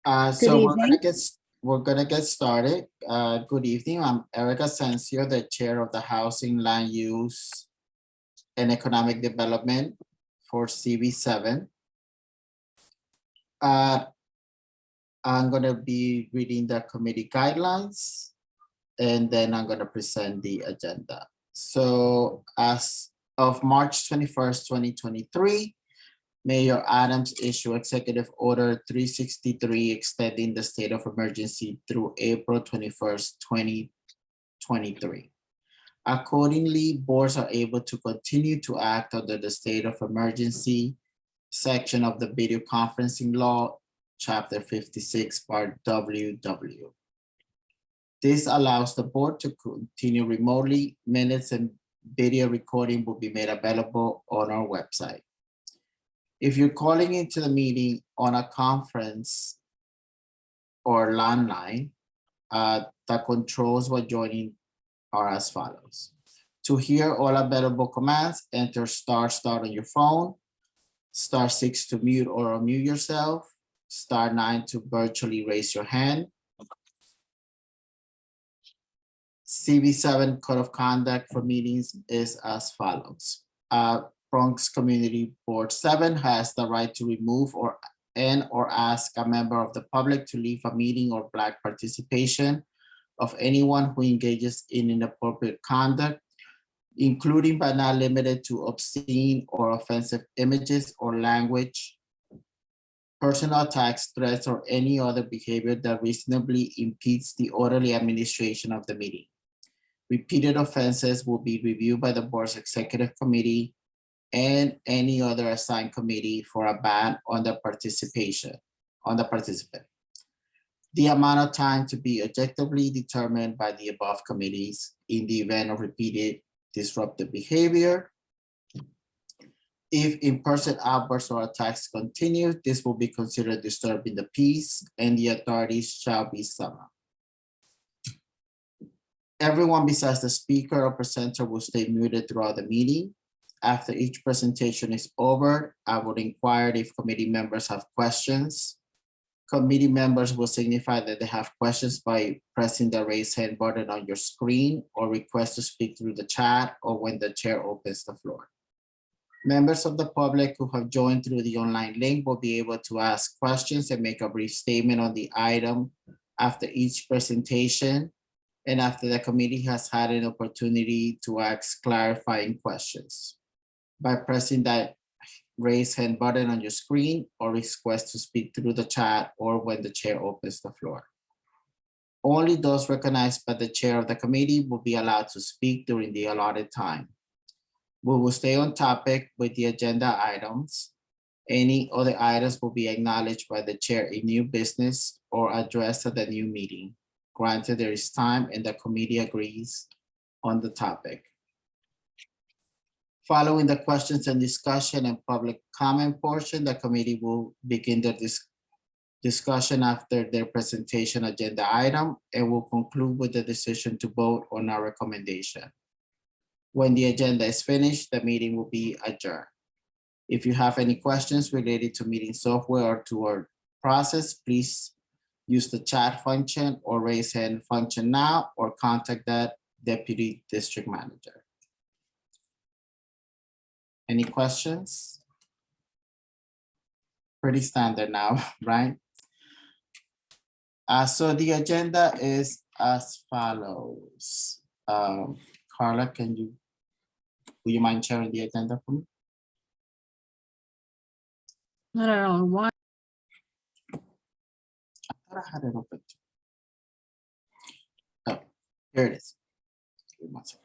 Good evening. We're gonna get started. Good evening. I'm Erica Sancio, the Chair of the Housing, Land Use, and Economic Development for CV7. I'm gonna be reading the committee guidelines, and then I'm gonna present the agenda. So as of March 21st, 2023, Mayor Adams issued Executive Order 363 extending the state of emergency through April 21st, 2023. Accordingly, boards are able to continue to act under the state of emergency section of the video conferencing law, chapter 56, part WW. This allows the board to continue remotely. Minutes and video recording will be made available on our website. If you're calling into the meeting on a conference or landline, the controls while joining are as follows. To hear all available commands, enter *start on your phone, *6 to mute or unmute yourself, *9 to virtually raise your hand. CV7 Code of Conduct for meetings is as follows. Bronx Community Board 7 has the right to remove or ask a member of the public to leave a meeting or block participation of anyone who engages in inappropriate conduct, including but not limited to obscene or offensive images or language, personal attacks, threats, or any other behavior that reasonably impedes the orderly administration of the meeting. Repeated offenses will be reviewed by the board's executive committee and any other assigned committee for a ban on the participant. The amount of time to be objectively determined by the above committees in the event of repeated disruptive behavior. If in-person outbursts or attacks continue, this will be considered disturbing the peace and the authorities shall be summoned. Everyone besides the speaker or presenter will stay muted throughout the meeting. After each presentation is over, I would inquire if committee members have questions. Committee members will signify that they have questions by pressing the raise hand button on your screen or request to speak through the chat or when the chair opens the floor. Members of the public who have joined through the online link will be able to ask questions and make a brief statement on the item after each presentation and after the committee has had an opportunity to ask clarifying questions. By pressing that raise hand button on your screen or request to speak through the chat or when the chair opens the floor. Only those recognized by the chair of the committee will be allowed to speak during the allotted time. We will stay on topic with the agenda items. Any other items will be acknowledged by the chair in new business or addressed at the new meeting, granted there is time and the committee agrees on the topic. Following the questions and discussion and public comment portion, the committee will begin the discussion after their presentation agenda item and will conclude with the decision to vote on our recommendation. When the agenda is finished, the meeting will be adjourned. If you have any questions related to meeting software or to our process, please use the chat function or raise hand function now or contact the Deputy District Manager. Any questions? Pretty standard now, right? So the agenda is as follows. Carla, would you mind sharing the agenda for me? I don't know why. I thought I had it open. Oh, here it is. Give me one second.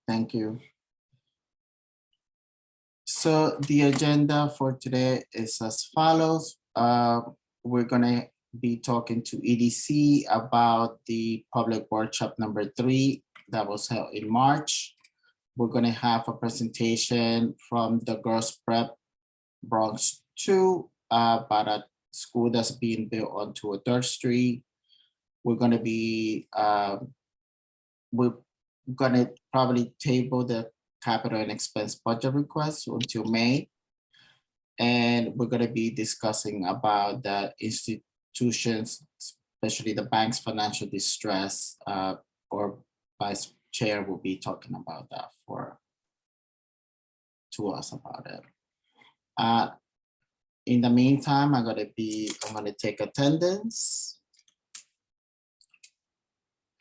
Thank you. So the agenda for today is as follows. We're gonna be talking to EDC about the public workshop number 3 that was held in March. We're gonna have a presentation from the Girls Prep Bronx 2 about a school that's being built on 203rd Street. We're gonna be, we're gonna probably table the capital and expense budget request until May. And we're gonna be discussing about the institutions, especially the bank's financial distress, or Vice Chair will be talking about that to us about it. In the meantime, I'm gonna take attendance.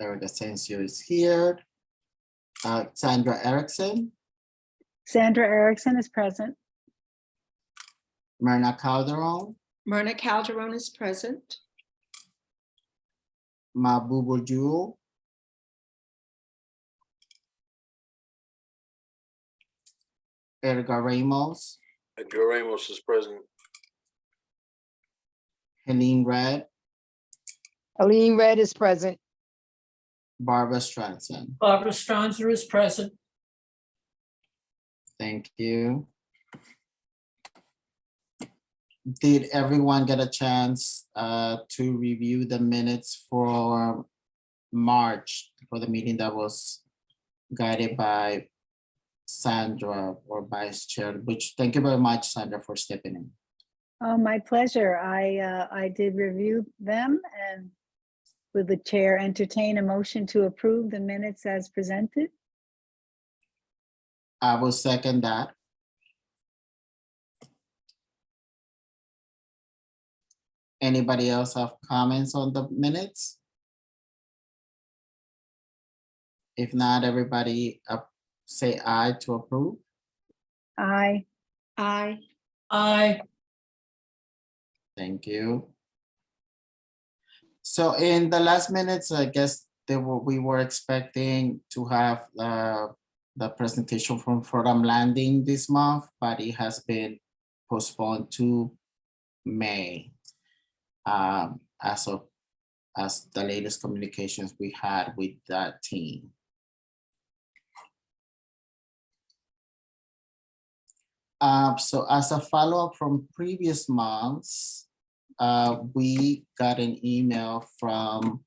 Erica Asensio is here. Sandra Erickson, Sandra Erickson is present. Myrna Calderon, Myrna Calderon is present. Mabubu Jewel, Edgar Ramos, Edgar Ramos is present. Helene Red, Helene Red is present. Barbara Stranson. Barbara Stronzer is present. Thank you. Did everyone get a chance to review the minutes for March, for the meeting that was guided by Sandra or Vice Chair, which thank you very much, Sandra, for stepping in. Oh, my pleasure. I did review them, and would the chair entertain a motion to approve the minutes as presented? I will second that. Anybody else have comments on the minutes? If not, everybody say aye to approve. Aye. Aye. Aye. Thank you. So in the last minutes, I guess we were expecting to have the presentation from Fordham Landing this month, but it has been postponed to May. As the latest communications we had with that team. So as a follow-up from previous months, we got an email from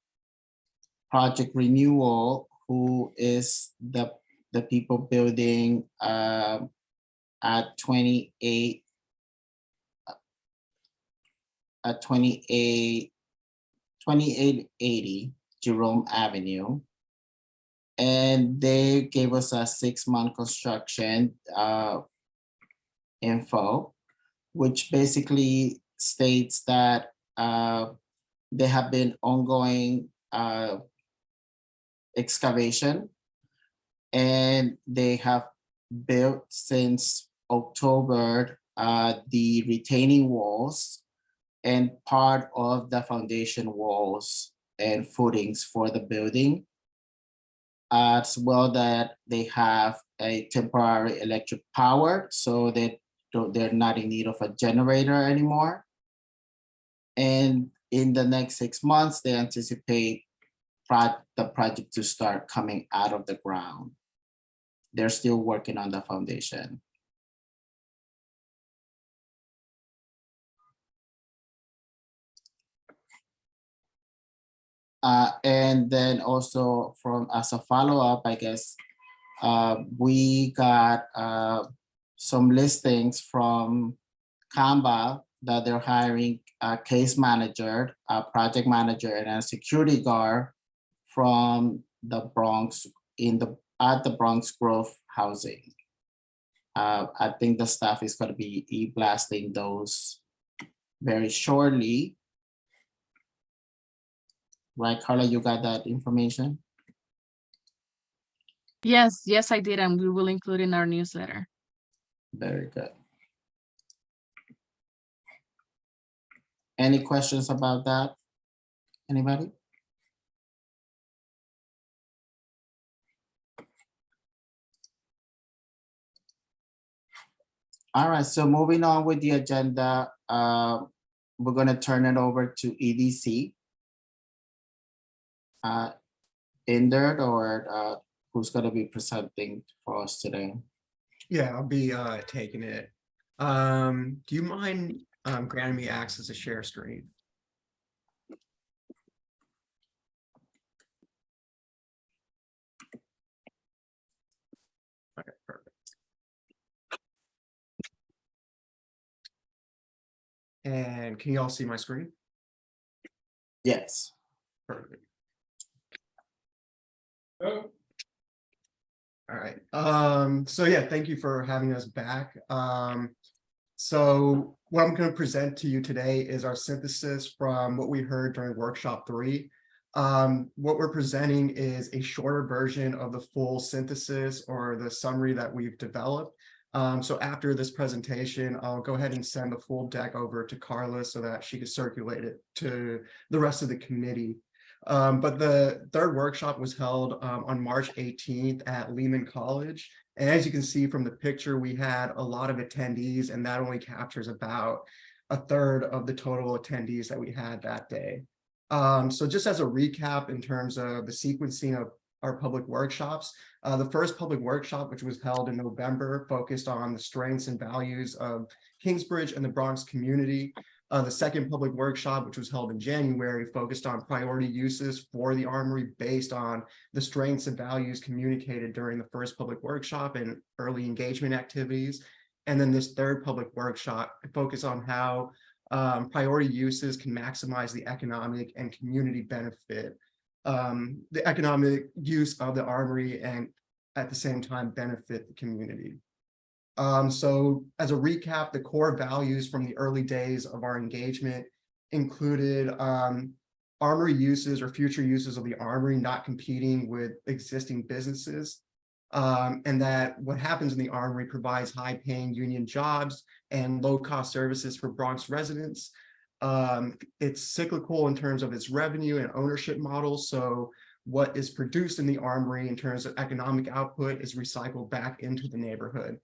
Project Renewal, who is the people building at 2880 Jerome Avenue. And they gave us a 6-month construction info, which basically states that there have been ongoing excavation, and they have built since October the retaining walls and part of the foundation walls and footings for the building, as well that they have a temporary electric power, so they're not in need of a generator anymore. And in the next 6 months, they anticipate the project to start coming out of the ground. They're still working on the foundation. And then also as a follow-up, I guess, we got some listings from Canva that they're hiring a case manager, a project manager, and a security guard from the Bronx at the Bronx Grove housing. I think the staff is going to be e-blasting those very shortly. Right, Carla, you got that information? Yes, I did, and we will include in our newsletter. Very good. Any questions about that? Anybody? All right, so moving on with the agenda, we're gonna turn it over to EDC. Indert or who's gonna be presenting for us today? Yeah, I'll be taking it. Do you mind granting me access to share screen? Okay, perfect. And can you all see my screen? Yes. Perfect. All right. So yeah, thank you for having us back. So what I'm going to present to you today is our synthesis from what we heard during workshop 3. What we're presenting is a shorter version of the full synthesis or the summary that we've developed. So after this presentation, I'll go ahead and send the full deck over to Carla so that she can circulate it to the rest of the committee. But the third workshop was held on March 18th at Lehman College. And as you can see from the picture, we had a lot of attendees, and that only captures about a third of the total attendees that we had that day. So just as a recap in terms of the sequencing of our public workshops, the first public workshop, which was held in November, focused on the strengths and values of Kingsbridge and the Bronx community. The second public workshop, which was held in January, focused on priority uses for the Armory based on the strengths and values communicated during the first public workshop and early engagement activities. And then this third public workshop focused on how priority uses can maximize the economic and community benefit, the economic use of the Armory, and at the same time benefit the community. So as a recap, the core values from the early days of our engagement included Armory uses or future uses of the Armory not competing with existing businesses, and that what happens in the Armory provides high-paying union jobs and low-cost services for Bronx residents. It's cyclical in terms of its revenue and ownership model, so what is produced in the Armory in terms of economic output is recycled back into the neighborhood.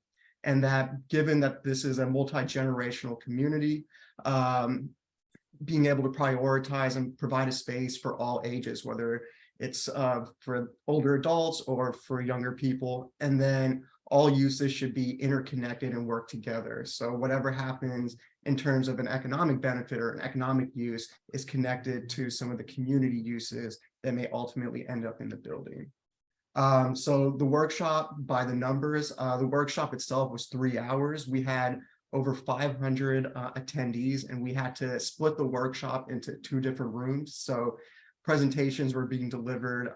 And that given that this is a multi-generational community, being able to prioritize and provide a space for all ages, whether it's for older adults or for younger people, and then all uses should be interconnected and work together. So whatever happens in terms of an economic benefit or an economic use is connected to some of the community uses that may ultimately end up in the building. So the workshop, by the numbers, the workshop itself was 3 hours. We had over 500 attendees, and we had to split the workshop into 2 different rooms. So presentations were being delivered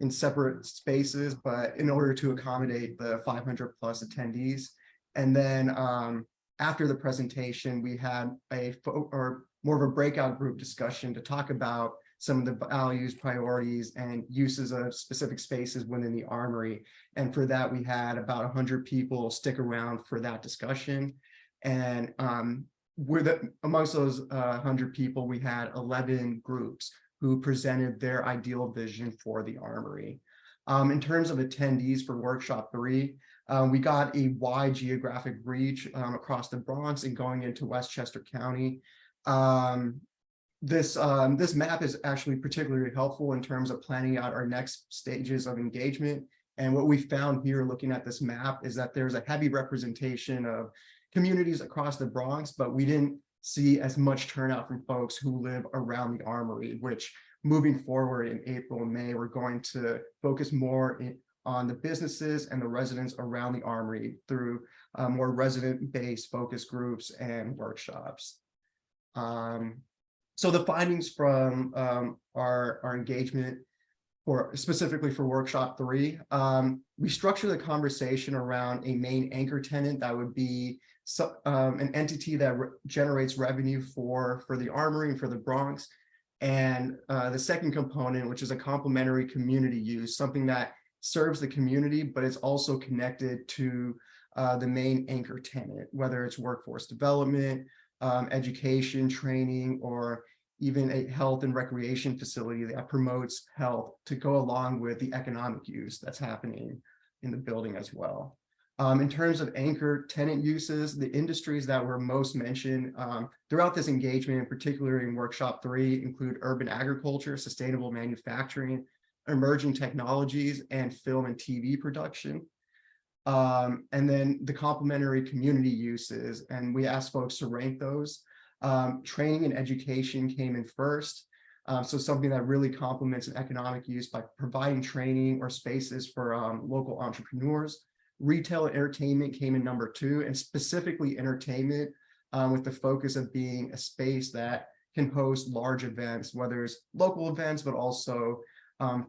in separate spaces, but in order to accommodate the 500 plus attendees. And then after the presentation, we had more of a breakout group discussion to talk about some of the values, priorities, and uses of specific spaces within the Armory. And for that, we had about 100 people stick around for that discussion. And amongst those 100 people, we had 11 groups who presented their ideal vision for the Armory. In terms of attendees for workshop 3, we got a wide geographic reach across the Bronx and going into Westchester County. This map is actually particularly helpful in terms of planning out our next stages of engagement. And what we found here looking at this map is that there's a heavy representation of communities across the Bronx, but we didn't see as much turnout from folks who live around the Armory, which moving forward in April and May, we're going to focus more on the businesses and the residents around the Armory through more resident-based focus groups and workshops. So the findings from our engagement specifically for workshop 3, we structure the conversation around a main anchor tenant that would be an entity that generates revenue for the Armory and for the Bronx. And the second component, which is a complementary community use, something that serves the community, but it's also connected to the main anchor tenant, whether it's workforce development, education, training, or even a health and recreation facility that promotes health to go along with the economic use that's happening in the building as well. In terms of anchor tenant uses, the industries that were most mentioned throughout this engagement, particularly in workshop 3, include urban agriculture, sustainable manufacturing, emerging technologies, and film and TV production. And then the complementary community uses, and we asked folks to rank those. Training and education came in first. So something that really complements an economic use by providing training or spaces for local entrepreneurs. Retail and entertainment came in number 2, and specifically entertainment with the focus of being a space that can host large events, whether it's local events, but also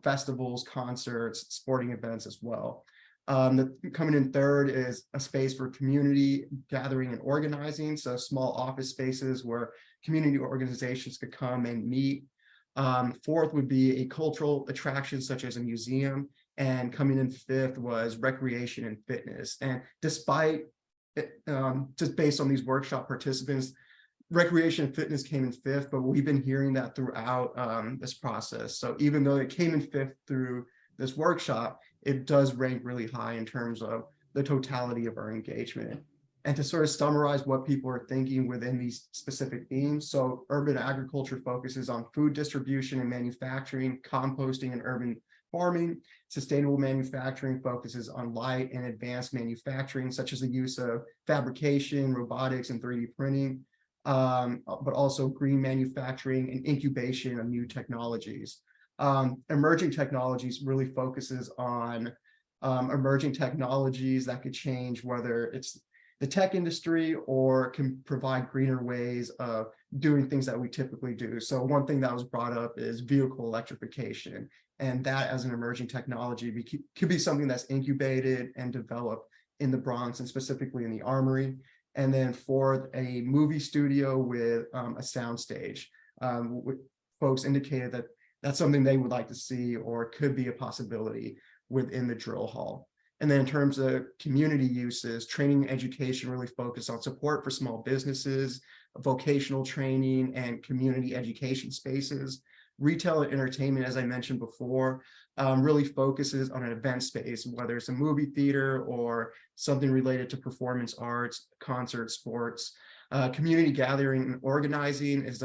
festivals, concerts, sporting events as well. Coming in third is a space for community gathering and organizing, so small office spaces where community organizations could come and meet. Fourth would be a cultural attraction such as a museum, and coming in fifth was recreation and fitness. And despite just based on these workshop participants, recreation and fitness came in fifth, but we've been hearing that throughout this process. So even though it came in fifth through this workshop, it does rank really high in terms of the totality of our engagement. And to sort of summarize what people are thinking within these specific themes, so urban agriculture focuses on food distribution and manufacturing, composting and urban farming. Sustainable manufacturing focuses on light and advanced manufacturing, such as the use of fabrication, robotics, and 3D printing, but also green manufacturing and incubation of new technologies. Emerging technologies really focuses on emerging technologies that could change whether it's the tech industry or can provide greener ways of doing things that we typically do. So one thing that was brought up is vehicle electrification, and that as an emerging technology could be something that's incubated and developed in the Bronx and specifically in the Armory. And then fourth, a movie studio with a sound stage. Folks indicated that that's something they would like to see or could be a possibility within the drill hall. And then in terms of community uses, training and education really focus on support for small businesses, vocational training, and community education spaces. Retail and entertainment, as I mentioned before, really focuses on an event space, whether it's a movie theater or something related to performance arts, concerts, sports. Community gathering and organizing is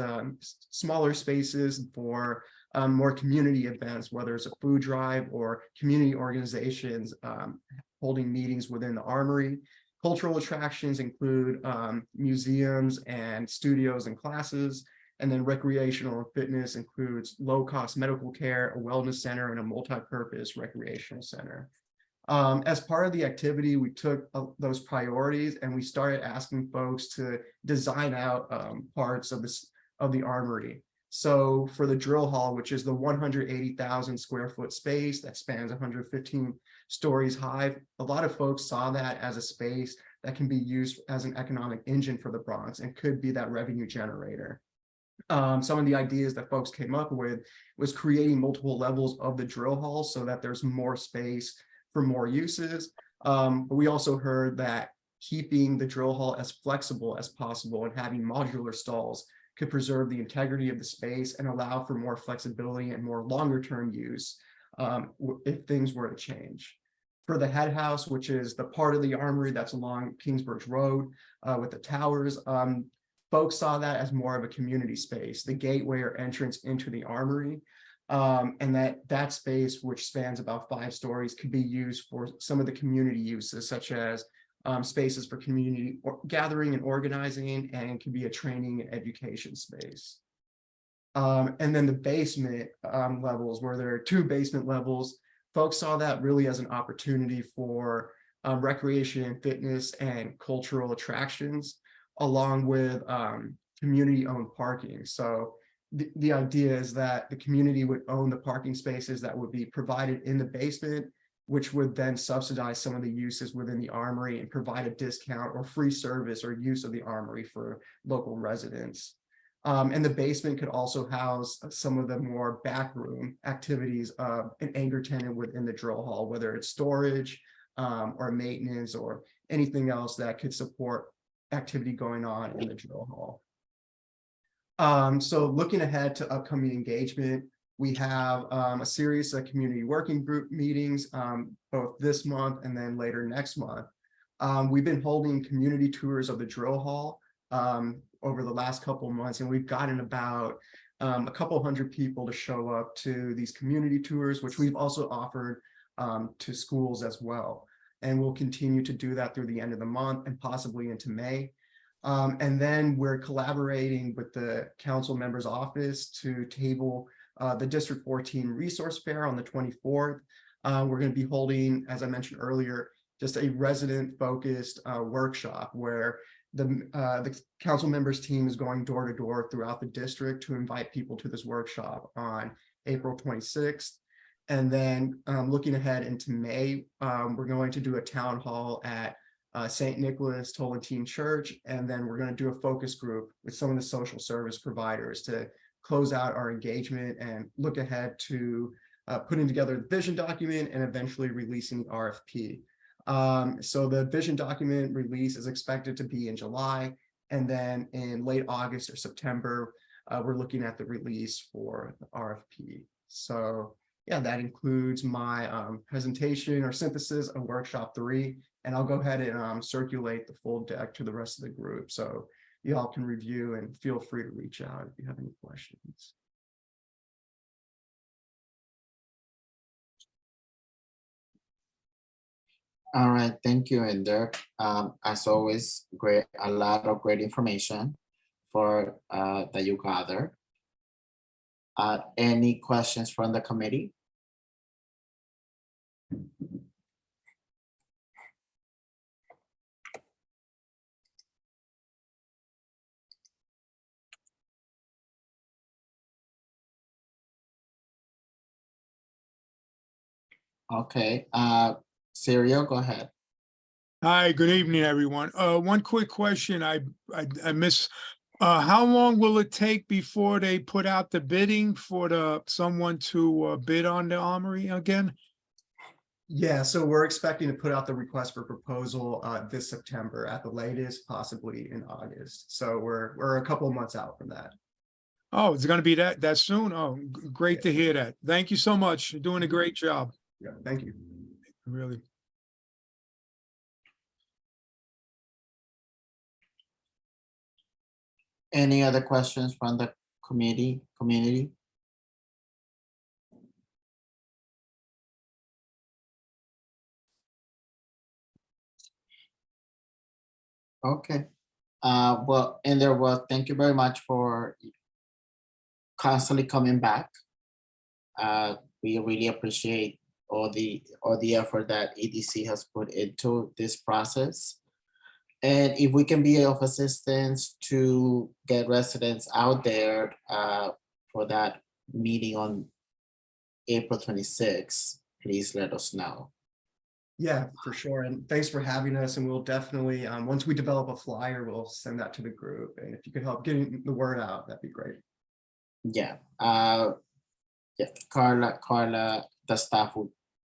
smaller spaces for more community events, whether it's a food drive or community organizations holding meetings within the Armory. Cultural attractions include museums and studios and classes. And then recreational and fitness includes low-cost medical care, a wellness center, and a multi-purpose recreational center. As part of the activity, we took those priorities and we started asking folks to design out parts of the Armory. So for the drill hall, which is the 180,000 square foot space that spans 115 stories high, a lot of folks saw that as a space that can be used as an economic engine for the Bronx and could be that revenue generator. Some of the ideas that folks came up with was creating multiple levels of the drill hall so that there's more space for more uses. But we also heard that keeping the drill hall as flexible as possible and having modular stalls could preserve the integrity of the space and allow for more flexibility and more longer term use if things were to change. For the head house, which is the part of the Armory that's along Kingsbridge Road with the towers, folks saw that as more of a community space, the gateway or entrance into the Armory, and that space, which spans about 5 stories, could be used for some of the community uses, such as spaces for community gathering and organizing, and can be a training and education space. And then the basement levels, where there are 2 basement levels, folks saw that really as an opportunity for recreation and fitness and cultural attractions, along with community-owned parking. So the idea is that the community would own the parking spaces that would be provided in the basement, which would then subsidize some of the uses within the Armory and provide a discount or free service or use of the Armory for local residents. And the basement could also house some of the more backroom activities of an anchor tenant within the drill hall, whether it's storage or maintenance or anything else that could support activity going on in the drill hall. So looking ahead to upcoming engagement, we have a series of community working group meetings both this month and then later next month. We've been holding community tours of the drill hall over the last couple of months, and we've gotten about a couple hundred people to show up to these community tours, which we've also offered to schools as well. And we'll continue to do that through the end of the month and possibly into May. And then we're collaborating with the council member's office to table the District 14 Resource Fair on the 24th. We're going to be holding, as I mentioned earlier, just a resident-focused workshop where the council members team is going door to door throughout the district to invite people to this workshop on April 26th. And then looking ahead into May, we're going to do a town hall at St. Nicholas Tolentine Church, and then we're going to do a focus group with some of the social service providers to close out our engagement and look ahead to putting together the vision document and eventually releasing the RFP. So the vision document release is expected to be in July, and then in late August or September, we're looking at the release for the RFP. So yeah, that includes my presentation or synthesis of workshop 3, and I'll go ahead and circulate the full deck to the rest of the group so you all can review, and feel free to reach out if you have any questions. All right, thank you, Ender. As always, a lot of great information for that you gathered. Any questions from the committee? Okay, Serial, go ahead. Hi, good evening, everyone. One quick question I miss. How long will it take before they put out the bidding for someone to bid on the armory again? Yeah, so we're expecting to put out the request for proposal this September at the latest, possibly in August. So we're a couple of months out from that. Oh, it's going to be that soon? Oh, great to hear that. Thank you so much. You're doing a great job. Yeah, thank you. Really. Any other questions from the community? Okay. Well, thank you very much for constantly coming back. We really appreciate all the effort that EDC has put into this process. And if we can be of assistance to get residents out there for that meeting on April 26th, please let us know. Yeah, for sure. And thanks for having us. And we'll definitely, once we develop a flyer, we'll send that to the group. And if you could help getting the word out, that'd be great. Yeah. Yeah. Carla, the staff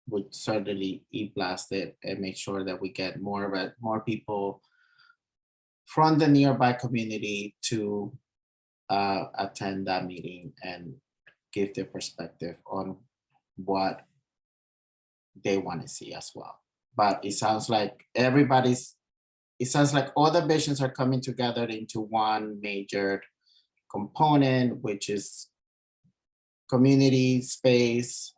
would certainly e-blast it and make sure that we get more people from the nearby community to attend that meeting and give their perspective on what they want to see as well. But it sounds like all the visions are coming together into one major component, which is community space,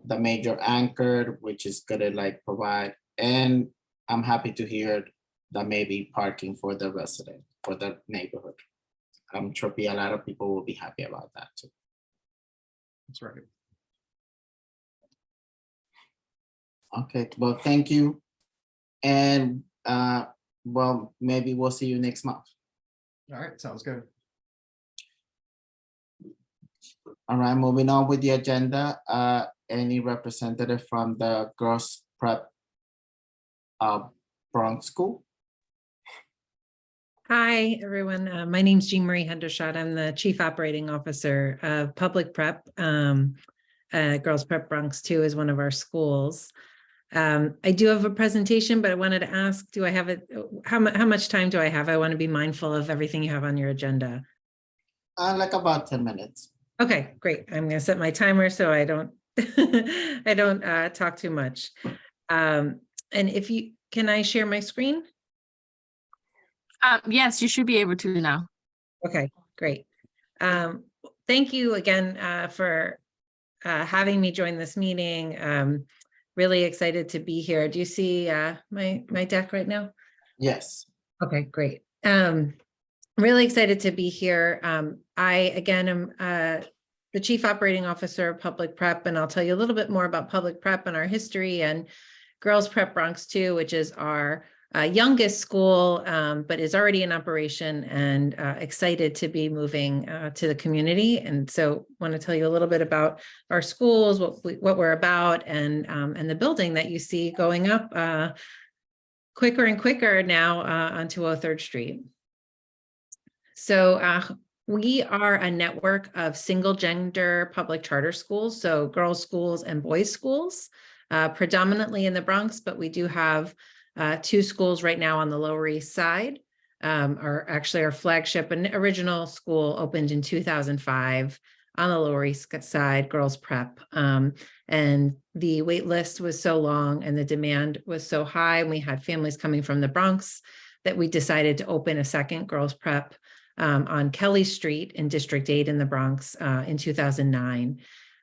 the major anchor, which is gonna provide, and I'm happy to hear that maybe parking for the resident, for the neighborhood. I'm sure a lot of people will be happy about that too. That's right. Okay, well, thank you. And well, maybe we'll see you next month. All right, sounds good. All right, moving on with the agenda. Any representative from the Girls Prep Bronx School? Hi, everyone. My name is Jean Marie Hendershot. I'm the Chief Operating Officer of Public Prep. Girls Prep Bronx 2 is one of our schools. I do have a presentation, but I wanted to ask, do I have it? How much time do I have? I want to be mindful of everything you have on your agenda. Like about 10 minutes. Okay, great. I'm going to set my timer so I don't I don't talk too much. And if you, can I share my screen? Yes, you should be able to now. Okay, great. Thank you again for having me join this meeting. Really excited to be here. Do you see my deck right now? Yes. Okay, great. Really excited to be here. I, again, am the Chief Operating Officer of Public Prep, and I'll tell you a little bit more about Public Prep and our history and Girls Prep Bronx 2, which is our youngest school, but is already in operation and excited to be moving to the community. And so want to tell you a little bit about our schools, what we're about, and the building that you see going up quicker and quicker now on 203rd Street. So we are a network of single gender public charter schools, so girls' schools and boys' schools, predominantly in the Bronx, but we do have 2 schools right now on the Lower East Side. Our flagship and original school opened in 2005 on the Lower East Side, Girls Prep. And the wait list was so long and the demand was so high, and we had families coming from the Bronx that we decided to open a second Girls Prep on Kelly Street in District 8 in the Bronx in 2009.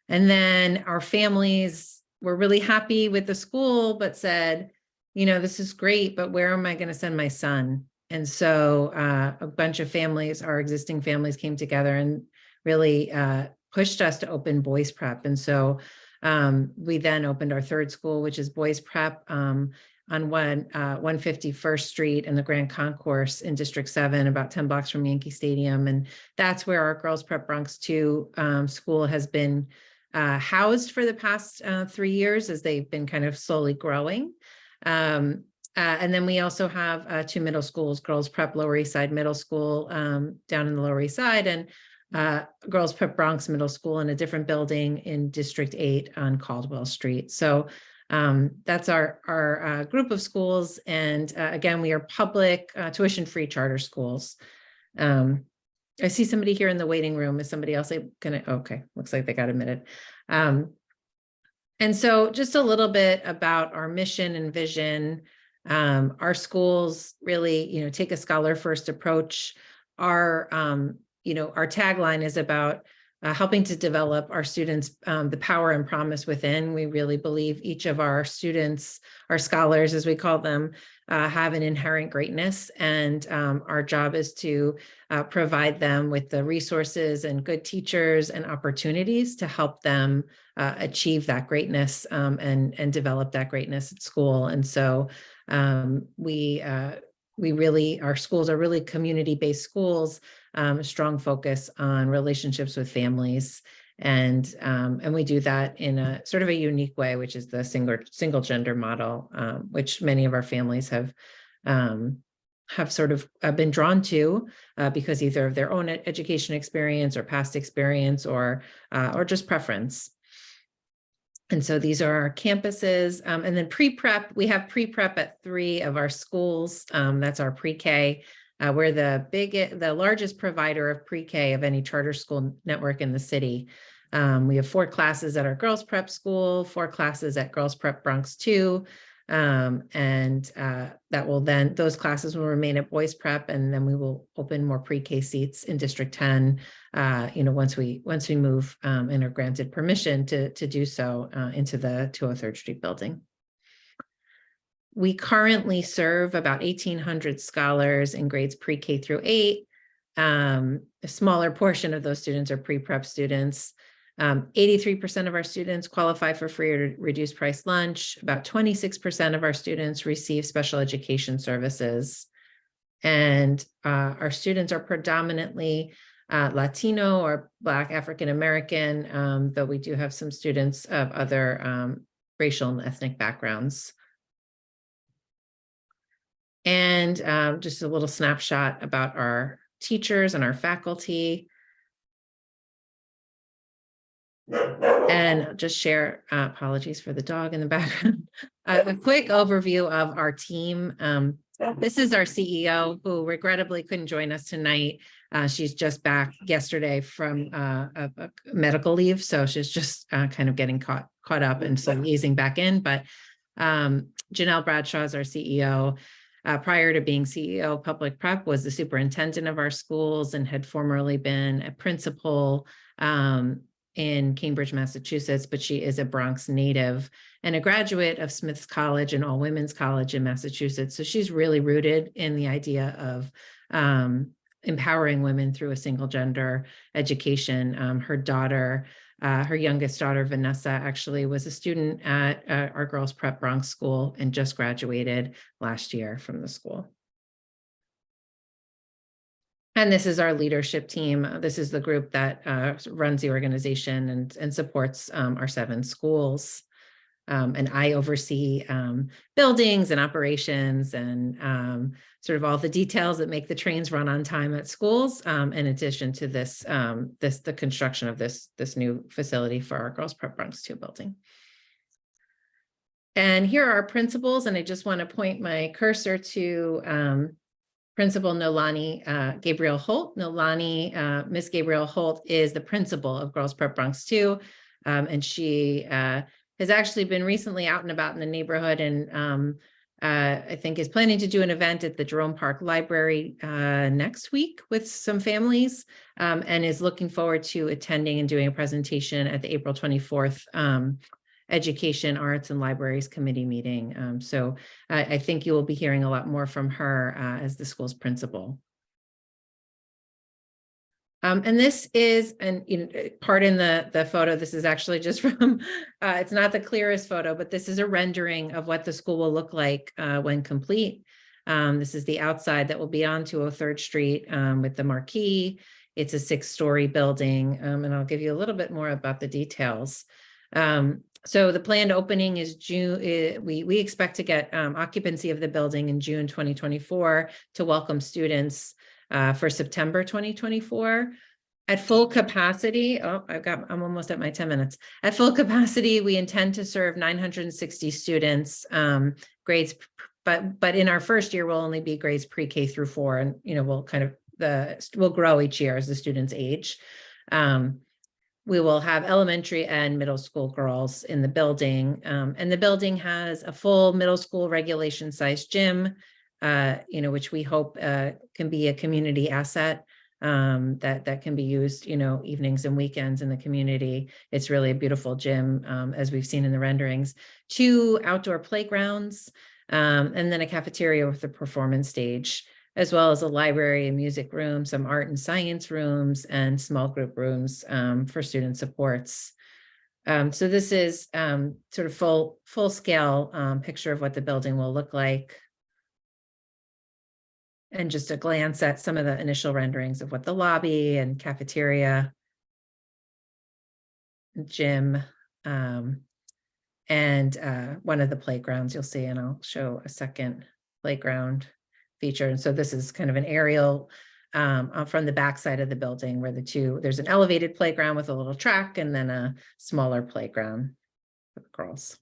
And then our families were really happy with the school, but said, you know, this is great, but where am I going to send my son? And so a bunch of families, our existing families, came together and really pushed us to open Boys Prep. And so we then opened our 3rd school, which is Boys Prep on 151st Street in the Grand Concourse in District 7, about 10 blocks from Yankee Stadium. And that's where our Girls Prep Bronx 2 school has been housed for the past 3 years as they've been kind of slowly growing. And then we also have 2 middle schools, Girls Prep Lower East Side Middle School down in the Lower East Side, and Girls Prep Bronx Middle School in a different building in District 8 on Caldwell Street. So that's our group of schools. And again, we are public, tuition-free charter schools. I see somebody here in the waiting room. Is somebody else gonna? Okay, looks like they got admitted. And so just a little bit about our mission and vision. Our schools really, take a scholar-first approach. Our tagline is about helping to develop our students, the power and promise within. We really believe each of our students, our scholars, as we call them, have an inherent greatness. And our job is to provide them with the resources and good teachers and opportunities to help them achieve that greatness and develop that greatness at school. And so our schools are really community-based schools, a strong focus on relationships with families. And we do that in a sort of a unique way, which is the single gender model, which many of our families have sort of been drawn to because either of their own education experience or past experience or just preference. And so these are our campuses. And then pre-prep, we have pre-prep at 3 of our schools. That's our pre-K. We're the largest provider of pre-K of any charter school network in the city. We have 4 classes at our Girls Prep school, 4 classes at Girls Prep Bronx 2. Those classes will remain at Boys Prep, and then we will open more pre-K seats in District 10, once we move and are granted permission to do so into the 203rd Street building. We currently serve about 1,800 scholars in grades pre-K through 8. A smaller portion of those students are pre-prep students. 83% of our students qualify for free or reduced price lunch. About 26% of our students receive special education services. And our students are predominantly Latino or Black African American, though we do have some students of other racial and ethnic backgrounds. And just a little snapshot about our teachers and our faculty. And I'll just share, apologies for the dog in the background, a quick overview of our team. This is our CEO, who regrettably couldn't join us tonight. She's just back yesterday from a medical leave, so she's just kind of getting caught up and so easing back in. But Janelle Bradshaw is our CEO. Prior to being CEO of Public Prep, was the superintendent of our schools and had formerly been a principal in Cambridge, Massachusetts, but she is a Bronx native and a graduate of Smith's College and All Women's College in Massachusetts. So she's really rooted in the idea of empowering women through a single gender education. Her youngest daughter, Vanessa, actually was a student at our Girls Prep Bronx school and just graduated last year from the school. And this is our leadership team. This is the group that runs the organization and supports our 7 schools. And I oversee buildings and operations and sort of all the details that make the trains run on time at schools, in addition to the construction of this new facility for our Girls Prep Bronx 2 building. And here are our principals, and I just want to point my cursor to Principal Nolani Gabriel Holt. Nolani, Miss Gabriel Holt is the principal of Girls Prep Bronx 2, and she has actually been recently out and about in the neighborhood and I think is planning to do an event at the Jerome Park Library next week with some families, and is looking forward to attending and doing a presentation at the April 24th Education, Arts, and Libraries Committee meeting. So I think you will be hearing a lot more from her as the school's principal. And this is, and pardon the photo, this is actually just from, it's not the clearest photo, but this is a rendering of what the school will look like when complete. This is the outside that will be on 203rd Street with the marquee. It's a 6-story building, and I'll give you a little bit more about the details. So the planned opening is June. We expect to get occupancy of the building in June 2024 to welcome students for September 2024. At full capacity, I'm almost at my 10 minutes. At full capacity, we intend to serve 960 students, grades, but in our first year, we'll only be grades pre-K through 4, and we'll grow each year as the students age. We will have elementary and middle school girls in the building, and the building has a full middle school regulation size gym, which we hope can be a community asset that can be used, evenings and weekends in the community. It's really a beautiful gym, as we've seen in the renderings. 2 outdoor playgrounds, and then a cafeteria with a performance stage, as well as a library and music room, some art and science rooms, and small group rooms for student supports. So this is sort of full scale picture of what the building will look like. And just a glance at some of the initial renderings of what the lobby and cafeteria, gym, and one of the playgrounds you'll see, and I'll show a second playground feature. And so this is kind of an aerial from the back side of the building where there's an elevated playground with a little track and then a smaller playground for the girls.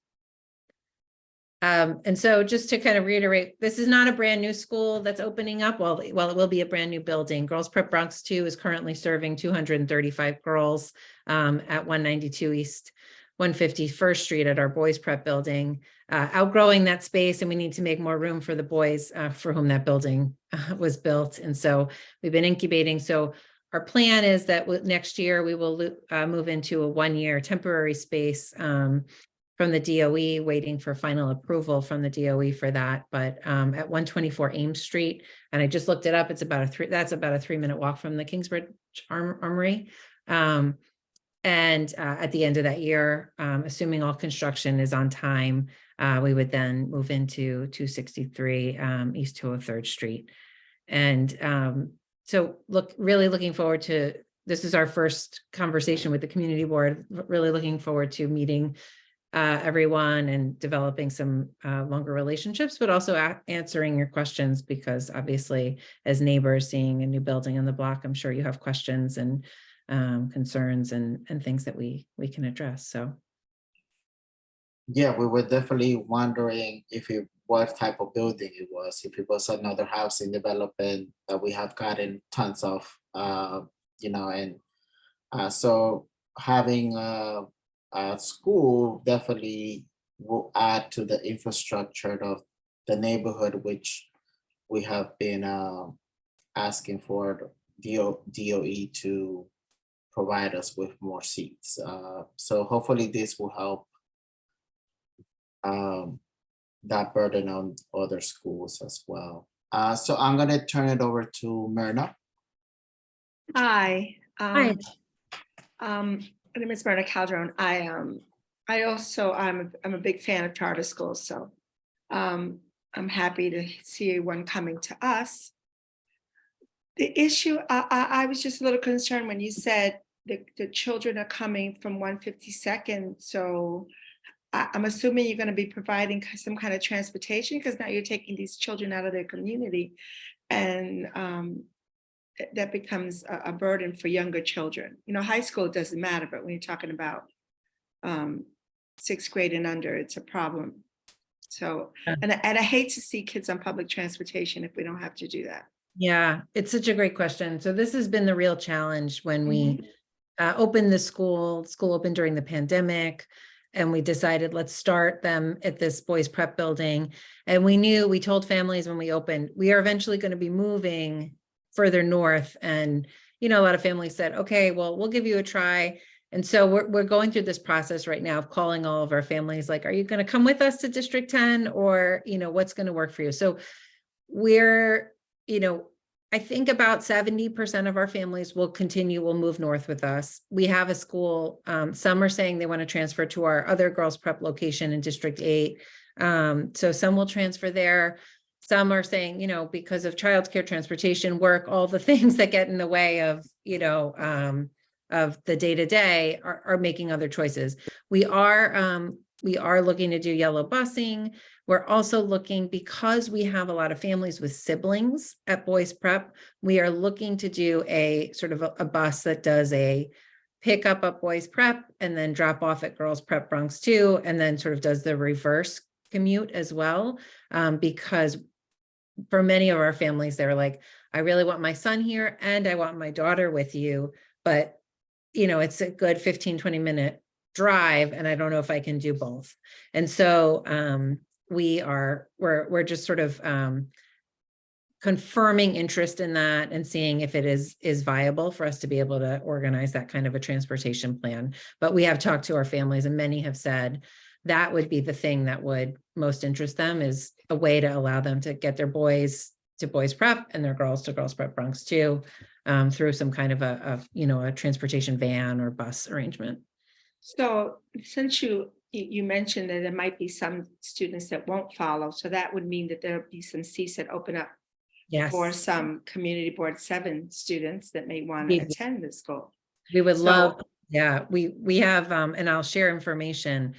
And so just to kind of reiterate, this is not a brand new school that's opening up. Well, it will be a brand new building. Girls Prep Bronx 2 is currently serving 235 girls at 192 East 151st Street at our Boys Prep building, outgrowing that space, and we need to make more room for the boys for whom that building was built. And so we've been incubating. So our plan is that next year we will move into a 1-year temporary space from the DOE, waiting for final approval from the DOE for that. But at 124 Ames Street, and I just looked it up, that's about a 3-minute walk from the Kingsbridge Armory. And at the end of that year, assuming all construction is on time, we would then move into 263 East 203rd Street. And so really looking forward to, this is our first conversation with the community board, really looking forward to meeting everyone and developing some longer relationships, but also answering your questions, because obviously as neighbors seeing a new building on the block, I'm sure you have questions and concerns and things that we can address. So yeah, we were definitely wondering what type of building it was, if it was another housing development that we have gotten tons of, so having a school definitely will add to the infrastructure of the neighborhood, which we have been asking for DOE to provide us with more seats. So hopefully this will help that burden on other schools as well. So I'm gonna turn it over to Myrna. Hi. Hi. My name is Myrna Calderon. I'm a big fan of charter schools, so I'm happy to see one coming to us. The issue, I was just a little concerned when you said the children are coming from 152nd, so I'm assuming you're going to be providing some kind of transportation, because now you're taking these children out of their community, and that becomes a burden for younger children. You know, high school doesn't matter, but when you're talking about 6th grade and under, it's a problem. So, and I hate to see kids on public transportation if we don't have to do that. Yeah, it's such a great question. So this has been the real challenge when we opened the school opened during the pandemic, and we decided let's start them at this boys prep building. And we told families when we opened, we are eventually going to be moving further north. And, you know, a lot of families said, okay, well, we'll give you a try. And so we're going through this process right now of calling all of our families, like, are you going to come with us to District 10, or, you know, what's going to work for you? So I think about 70% of our families will move north with us. We have a school, some are saying they want to transfer to our other girls prep location in District 8. So some will transfer there. Some are saying, you know, because of childcare, transportation, work, all the things that get in the way of, you know, of the day-to-day are making other choices. We are looking to do yellow busing. We're also looking, because we have a lot of families with siblings at boys prep, we are looking to do a sort of a bus that does a pick up at boys prep and then drop off at girls prep Bronx 2, and then sort of does the reverse commute as well. Because for many of our families, they're like, I really want my son here and I want my daughter with you, but you know, it's a good 15-20 minute drive, and I don't know if I can do both. And so we're just sort of confirming interest in that and seeing if it is viable for us to be able to organize that kind of a transportation plan. But we have talked to our families, and many have said that would be the thing that would most interest them, is a way to allow them to get their boys to boys prep and their girls to girls prep Bronx 2, through some kind of a transportation van or bus arrangement. So since you mentioned that there might be some students that won't follow, so that would mean that there'll be some seats that open up for some community board 7 students that may want to attend the school. We would love, yeah, we have, and I'll share information.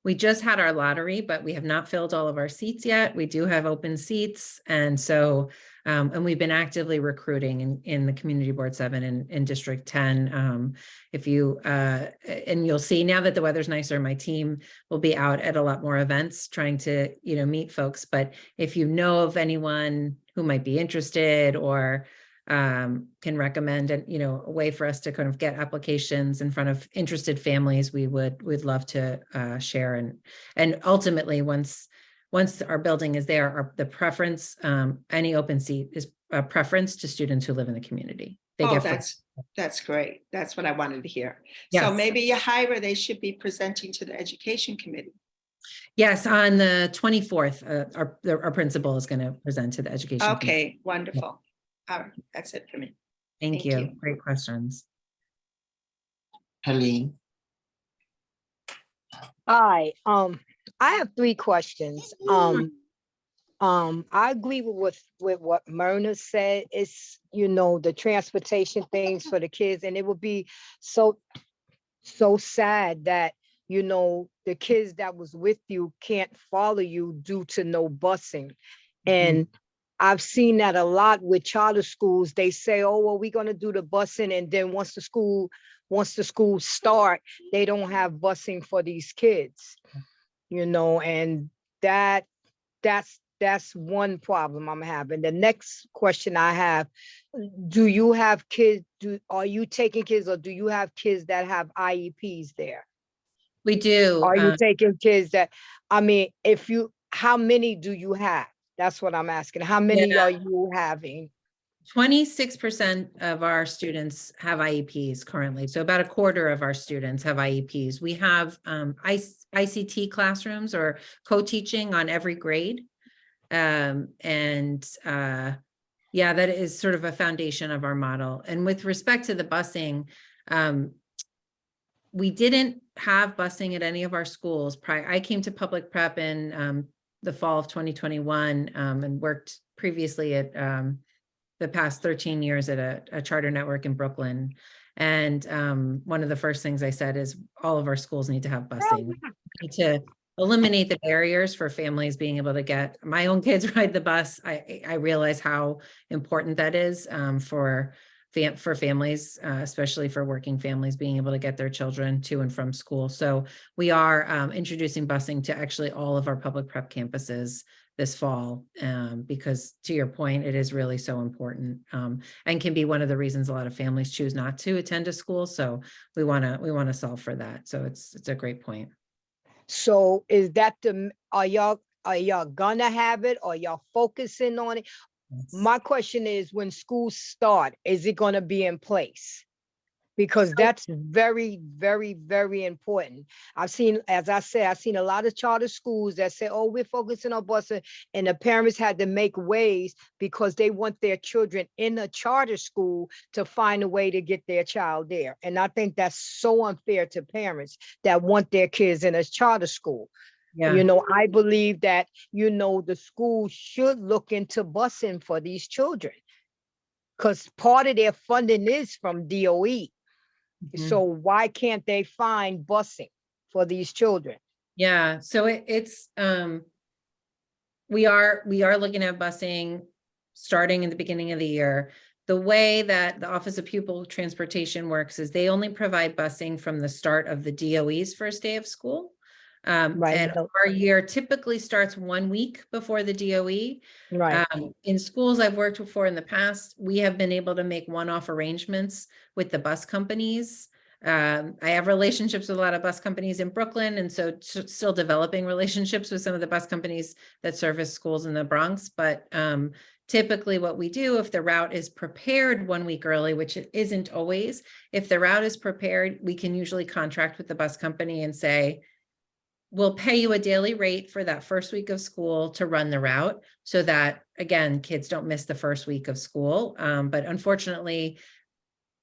We just had our lottery, but we have not filled all of our seats yet. We do have open seats. And so, and we've been actively recruiting in the community board 7 in District 10. If you, and you'll see now that the weather's nicer, my team will be out at a lot more events trying to, you know, meet folks. But if you know of anyone who might be interested, or can recommend a way for us to kind of get applications in front of interested families, we'd love to share. And ultimately, once our building is there, the preference, any open seat is a preference to students who live in the community. That's great. That's what I wanted to hear. Yes. So maybe Yahira, they should be presenting to the education committee. Yes, on the 24th, our principal is going to present to the education committee. Okay, wonderful. All right, that's it for me. Thank you. Great questions. Helene. Hi, I have 3 questions. I agree with what Myrna said. It's, you know, the transportation things for the kids, and it would be so sad that, you know, the kids that was with you can't follow you due to no busing. And I've seen that a lot with charter schools. They say, oh, well, we're going to do the busing, and then once the school start, they don't have busing for these kids, you know, and that's one problem I'm having. The next question I have, do you have kids, are you taking kids, or do you have kids that have IEPs there? We do. Are you taking kids that, I mean, how many do you have? That's what I'm asking. How many Yeah. are you having? 26% of our students have IEPs currently. So about a quarter of our students have IEPs. We have ICT classrooms or co-teaching on every grade. Yeah, that is sort of a foundation of our model. And with respect to the busing, we didn't have busing at any of our schools prior. I came to public prep in the fall of 2021 and worked previously at the past 13 years at a charter network in Brooklyn. And one of the first things I said is all of our schools need to have busing. We need to eliminate the barriers for families being able to get, my own kids ride the bus. I realize how important that is for families, especially for working families, being able to get their children to and from school. So we are introducing busing to actually all of our public prep campuses this fall, because to your point, it is really so important, and can be one of the reasons a lot of families choose not to attend a school. So we want to solve for that. So it's a great point. So is that are y'all gonna have it? Or y'all focusing on it? My question is, when schools start, is it gonna be in place? Because that's very, very, very important. I've seen, as I said, I've seen a lot of charter schools that say, oh, we're focusing on busing, and the parents had to make ways because they want their children in a charter school to find a way to get their child there. And I think that's so unfair to parents that want their kids in a charter school. Yeah. You know, I believe that, you know, the school should look into busing for these children, because part of their funding is from DOE. So why can't they find busing for these children? Yeah, so we are looking at busing starting in the beginning of the year. The way that the Office of Pupil Transportation works is they only provide busing from the start of the DOE's first day of school. Right. And our year typically starts 1 week before the DOE. Right. In schools I've worked for in the past, we have been able to make one-off arrangements with the bus companies. I have relationships with a lot of bus companies in Brooklyn, and so still developing relationships with some of the bus companies that service schools in the Bronx. But typically what we do, if the route is prepared 1 week early, which it isn't always, if the route is prepared, we can usually contract with the bus company and say, we'll pay you a daily rate for that first week of school to run the route, so that, again, kids don't miss the first week of school. But unfortunately,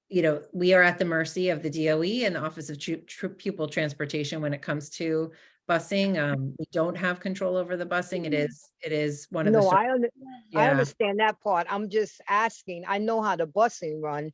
you know, we are at the mercy of the DOE and the Office of Pupil Transportation when it comes to busing. We don't have control over the busing. It is one of the. No, I Yeah. understand that part. I'm just asking. I know how the busing run.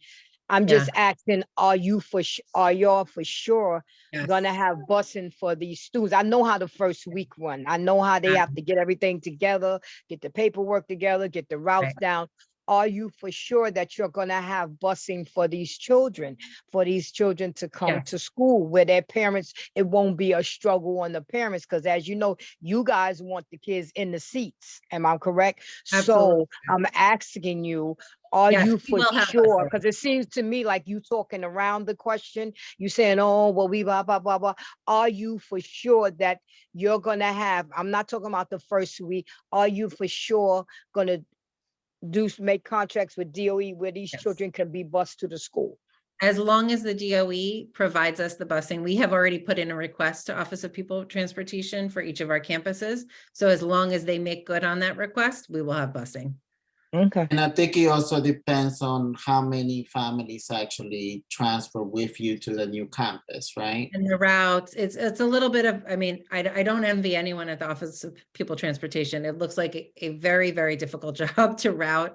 I'm Yeah. just asking, are y'all for sure Yes. gonna have busing for these students? I know how the first week run. I know how they have to get everything together, get the paperwork together, get the routes Right. down. Are you for sure that you're gonna have busing for these children to come Yes. to school where their parents, it won't be a struggle on the parents? Because as you know, you guys want the kids in the seats. Am I correct? Absolutely. So I'm asking you, are Yes, you we for will have sure? busing. Because it seems to me like you talking around the question. You saying, oh, well, we blah, blah, blah, blah. Are you for sure that you're gonna have, I'm not talking about the first week, are you for sure gonna make contracts with DOE where these Yes. children can be bused to the school? As long as the DOE provides us the busing, we have already put in a request to Office of Pupil Transportation for each of our campuses. So as long as they make good on that request, we will have busing. Okay. And I think it also depends on how many families actually transfer with you to the new campus, right? And the routes, it's a little bit of, I mean, I don't envy anyone at the Office of Pupil Transportation. It looks like a very, very difficult job to route,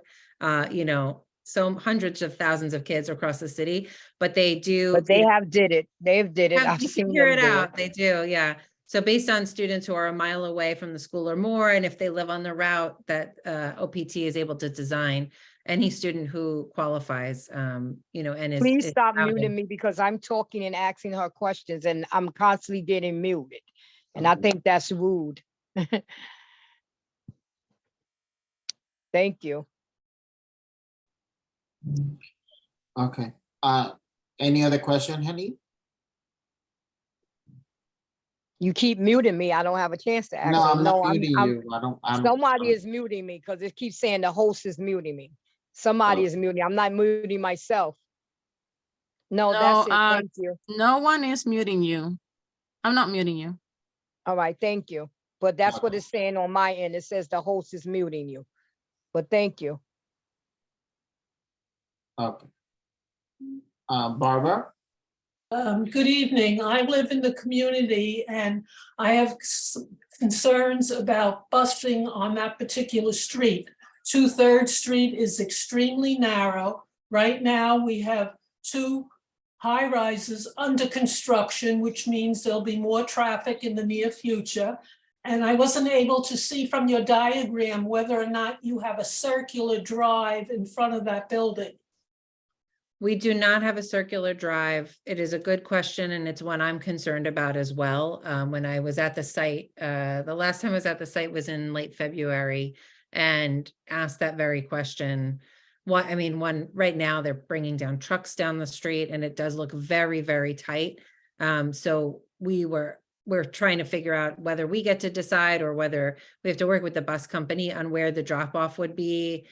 you know, so hundreds of thousands of kids across the city, but they do. But they have did it. They've did it. Yeah, I've they seen figure them it do out. They do, yeah. So based on students who are a mile away from the school or more, and if they live on the route that OPT is able to design, any student who qualifies, you know, and is. Please stop routed. muting me because I'm talking and asking her questions and I'm constantly getting muted. And I think that's rude. Thank you. Okay. Any other question, Henny? You keep muting me. I don't have a chance to No, actually. I'm not No, muting I'm, you. I don't, I'm. somebody is muting me because it keeps saying the host is muting me. Somebody is muting. I'm not muting myself. No, No, that's it. Thank you. no one is muting you. I'm not muting you. All right, thank you. But that's what Okay. it's saying on my end. It says the host is muting you. But thank you. Okay. Barbara? Good evening. I live in the community and I have concerns about busing on that particular street. 2/3 Street is extremely narrow. Right now, we have 2 high rises under construction, which means there'll be more traffic in the near future. And I wasn't able to see from your diagram whether or not you have a circular drive in front of that building. We do not have a circular drive. It is a good question, and it's one I'm concerned about as well. When I was at the site, the last time I was at the site was in late February and asked that very question. What, I mean, right now they're bringing down trucks down the street and it does look very, very tight. So we're trying to figure out whether we get to decide or whether we have to work with the bus company on where the drop off would be.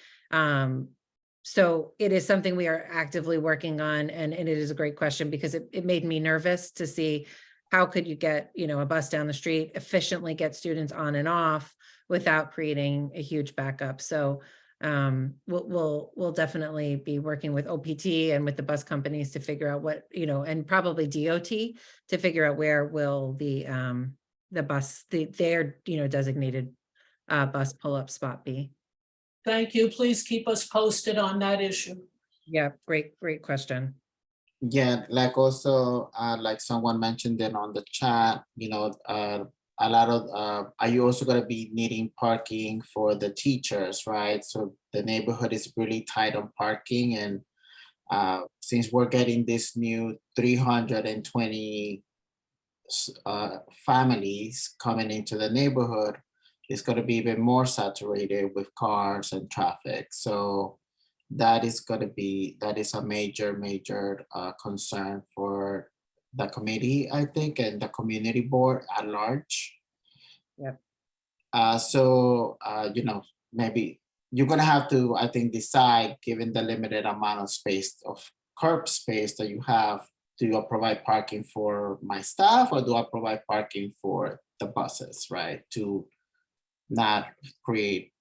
So it is something we are actively working on, and it is a great question because it made me nervous to see how could you get, a bus down the street, efficiently get students on and off without creating a huge backup. So we'll definitely be working with OPT and with the bus companies to figure out what, and probably DOT to figure out where will the bus, their designated bus pull-up spot be. Thank you. Please keep us posted on that issue. Yeah, great question. Yeah, like also, like someone mentioned it on the chat, a lot of, are you also gonna be needing parking for the teachers, right? So the neighborhood is really tight on parking, and since we're getting this new 320 families coming into the neighborhood, it's going to be even more saturated with cars and traffic. So that is a major concern for the committee, I think, and the community board at large. Yep. Maybe you're going to have to, I think, decide, given the limited amount of space, of curb space that you have, do I provide parking for my staff or do I provide parking for the buses, right? To not create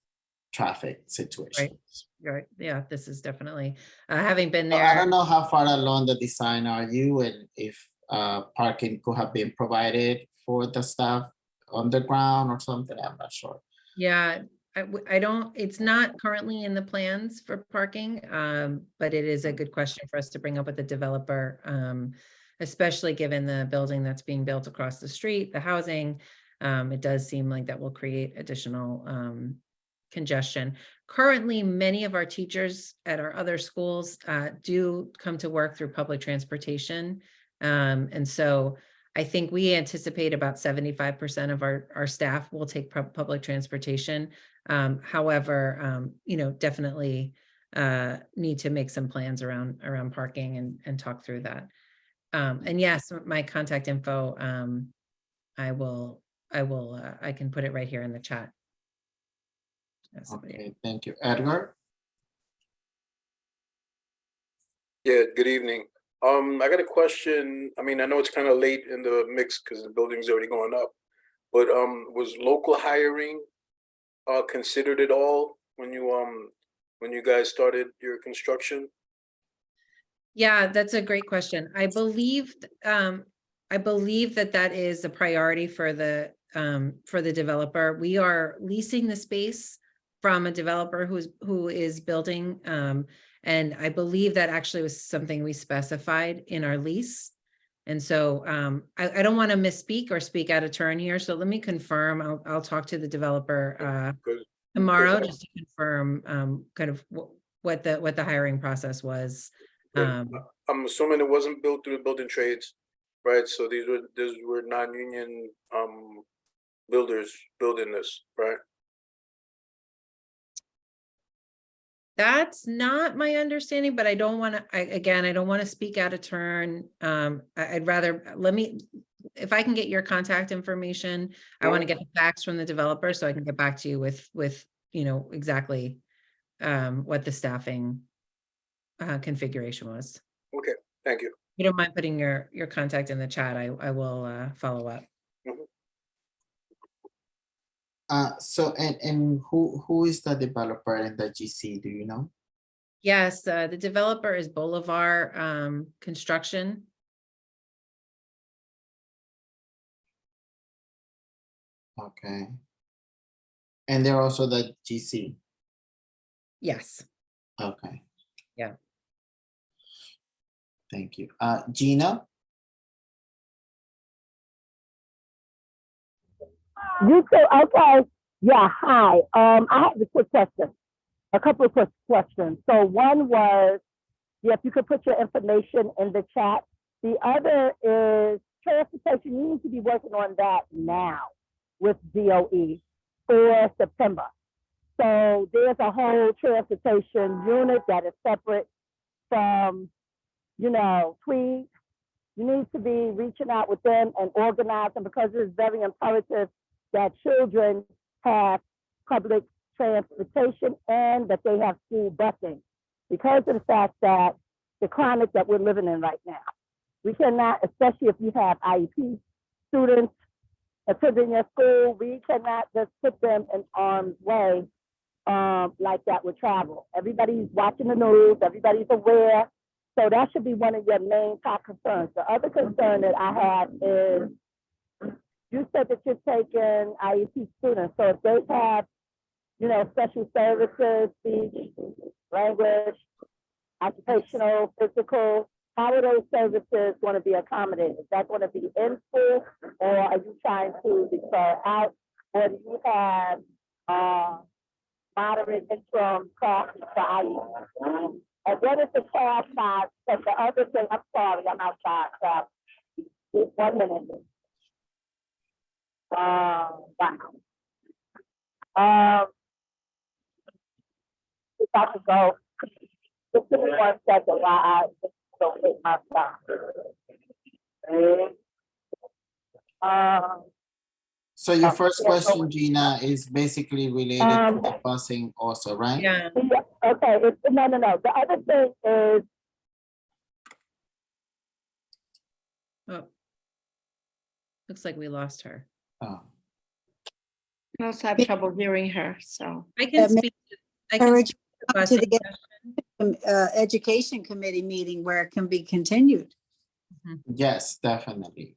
traffic situations. Right. Yeah, this is definitely, having been So I there. don't know how far along the design are you, and if parking could have been provided for the staff underground or something, I'm not sure. Yeah, I don't, it's not currently in the plans for parking, but it is a good question for us to bring up with the developer, especially given the building that's being built across the street, the housing. It does seem like that will create additional congestion. Currently, many of our teachers at our other schools do come to work through public transportation. And so I think we anticipate about 75% of our staff will take public transportation. However, definitely need to make some plans around parking and talk through that. And yes, my contact info, I can put it right here in the chat. Okay, thank you. Edgar? Yeah, good evening. I got a question. I mean, I know it's kind of late in the mix because the building's already going up, but was local hiring considered at all when you guys started your construction? Yeah, that's a great question. I believe that is a priority for the developer. We are leasing the space from a developer who is building, and I believe that actually was something we specified in our lease. And so I don't want to misspeak or speak out of turn here. So let me confirm. I'll talk to the developer tomorrow just to confirm kind of what the hiring process was. I'm assuming it wasn't built through the building trades, right? So these were non-union builders building this, right? That's not my understanding, but I don't want to, again, I don't want to speak out of turn. I'd rather, if I can get your contact information, I want to get the facts from the developer so I can get back to you with, exactly what the staffing configuration was. Okay, thank you. You don't mind putting your contact in the chat, I will follow up. So, and who is the developer in the GC, do you know? Yes, the developer is Boulevard Construction. Okay. And they're also the GC. Yes. Okay. Yeah. Thank you. Gina? You too. Okay. Yeah. Hi. I have a quick question. A couple of quick questions. So one was, if you could put your information in the chat. The other is transportation. You need to be working on that now with DOE for September. So there's a whole transportation unit that is separate from, Tweed. You need to be reaching out with them and organizing, because it's very imperative that children have public transportation and that they have school busing, because of the fact that the climate that we're living in right now. We cannot, especially if you have IEP students attending your school, we cannot just put them in harm's way like that with travel. Everybody's watching the news, everybody's aware. So that should be one of your main top concerns. The other concern that I have is, you said that you're taking IEP students. So if they have, special services, speech, language, occupational, physical, how are those services going to be accommodated? Is that going to be in school, or are you trying to defer out, or do you have moderate interim costs for IEP? And then it's the cash side, but the other thing, I'm sorry, I'm outside, so 1 minute. If I could go, just give me 1 second while I just don't hit my stop. So your first question, Gina, is basically related to the busing also, right? Yeah. Okay, no. The other thing is, Oh. Looks like we lost her. Oh. I also have trouble hearing her, so. I can speak. I can Encourage speak to the to the busing session. Education Committee meeting where it can be continued. Yes, definitely.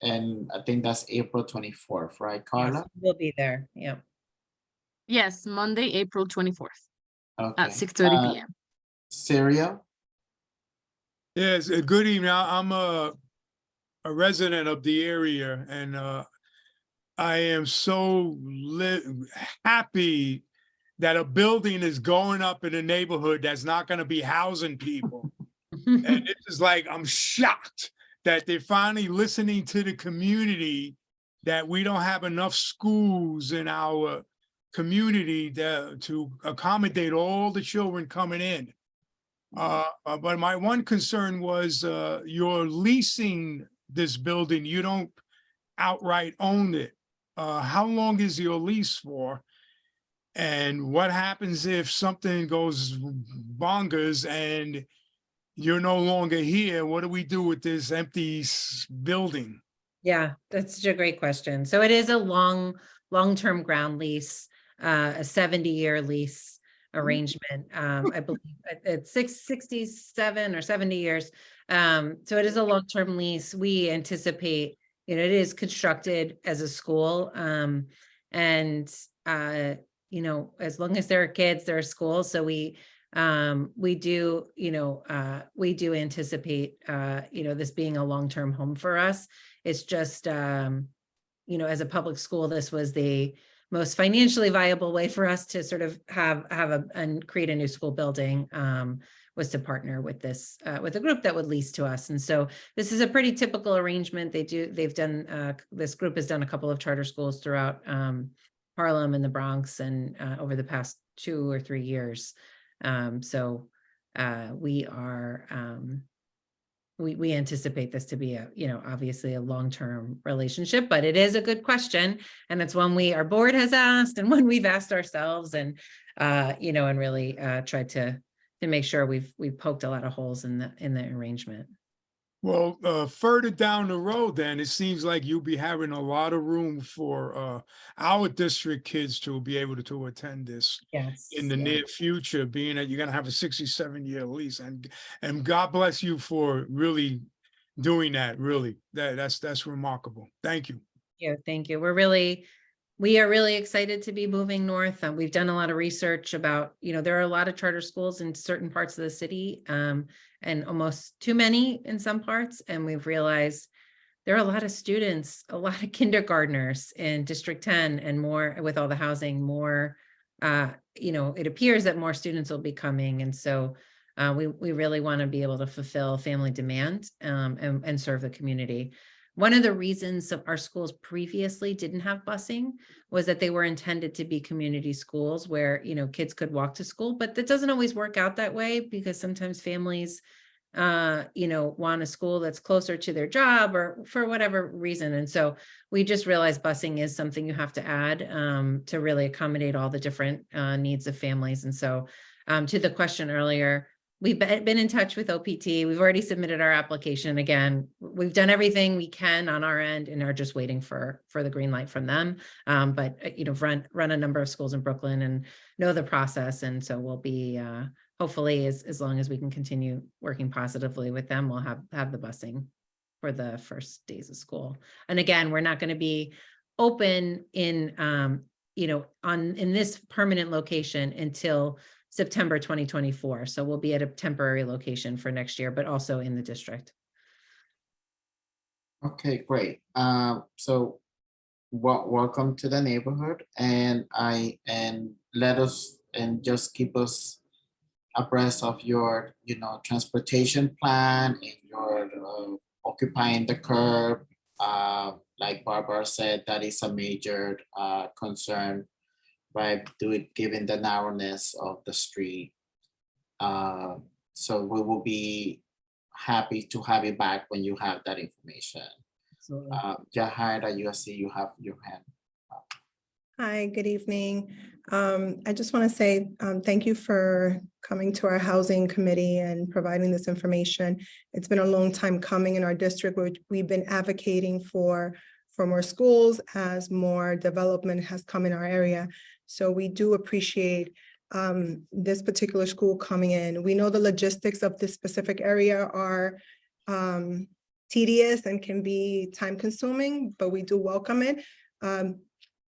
And I think that's April 24th, right, Carla? Yes, we'll be there. Yeah. Yes, Monday, April 24th Okay. at 6:30 p.m. Syria? Yes, good evening. I'm a resident of the area, and I am so happy that a building is going up in a neighborhood that's not going to be housing people. And it's just like, I'm shocked that they're finally listening to the community, that we don't have enough schools in our community to accommodate all the children coming in. But my one concern was you're leasing this building. You don't outright own it. How long is your lease for? And what happens if something goes bonkers and you're no longer here? What do we do with this empty building? Yeah, that's such a great question. So it is a long-term ground lease, a 70-year lease arrangement. I believe it's 67 or 70 years. So it is a long-term lease. We anticipate, it is constructed as a school. And as long as there are kids, there are schools. So we do anticipate, this being a long-term home for us. It's just, as a public school, this was the most financially viable way for us to sort of and create a new school building, was to partner with with a group that would lease to us. And so this is a pretty typical arrangement. This group has done a couple of charter schools throughout Harlem and the Bronx and over the past 2 or 3 years. So we are we anticipate this to be a, obviously a long-term relationship, but it is a good question. And it's one our board has asked and one we've asked ourselves and, and really tried to make sure we've poked a lot of holes in the arrangement. Well, further down the road, then it seems like you'll be having a lot of room for our district kids to be able to attend this Yes. in the near future, being that you're going to have a 67-year lease. And God bless you for really doing that. Really, that's remarkable. Thank you. Thank you. We are really excited to be moving north. We've done a lot of research about, there are a lot of charter schools in certain parts of the city, and almost too many in some parts. And we've realized there are a lot of students, a lot of kindergartners in District 10 and more with all the housing, more, it appears that more students will be coming. And so we really want to be able to fulfill family demand and serve the community. One of the reasons our schools previously didn't have busing was that they were intended to be community schools where, kids could walk to school, but that doesn't always work out that way because sometimes families, want a school that's closer to their job or for whatever reason. And so we just realized busing is something you have to add to really accommodate all the different needs of families. And so to the question earlier, we've been in touch with OPT. We've already submitted our application. Again, we've done everything we can on our end and are just waiting for the green light from them. But run a number of schools in Brooklyn and know the process. And so we'll be hopefully as long as we can continue working positively with them, we'll have the busing for the first days of school. And again, we're not going to be open in in this permanent location until September 2024. So we'll be at a temporary location for next year, but also in the district. Okay, great. So welcome to the neighborhood, and let us and just keep us abreast of your transportation plan and your occupying the curb. Like Barbara said, that is a major concern, right? Given the narrowness of the street. So we will be happy to have you back when you have that information. Absolutely. Jahida, I see you have your hand up. Hi, good evening. I just want to say thank you for coming to our housing committee and providing this information. It's been a long time coming in our district. We've been advocating for more schools as more development has come in our area. So we do appreciate this particular school coming in. We know the logistics of this specific area are tedious and can be time consuming, but we do welcome it.